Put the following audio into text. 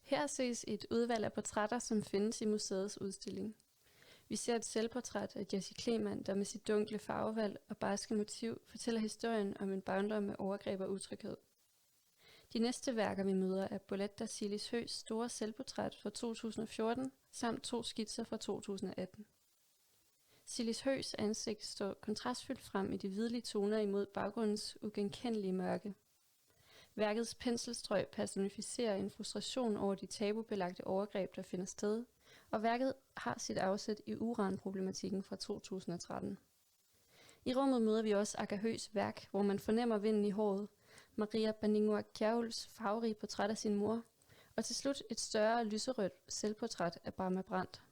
Her ses et udvalg af portrætter, som findes i museets udstilling. Vi ser et selvportræt af Jessie Kleemann, der med sit dunkle farvevalg og barske motiv fortæller historien om en barndom med overgreb og utryghed. De næste værker, vi møder, er Bolette Silis Høgs store selvportræt fra 2014, samt 2 skitser fra 2018. Silis Høgs ansigt står kontrastfyldt frem i de hvidlige toner imod baggrundens ugenkendelige mørke. Værkets penselstrøg personificerer en frustration over de tabubelagte overgreb, der finder sted, og værket har sit afsæt i uranproblematikken fra 2013. I rummet møder vi også Akka Høgs værk, hvor man fornemmer vinden i håret, Maria Baningua Kjærulfs farverige portræt af sin mor, og til slut et større lyserødt selvportræt af Barma Brandt.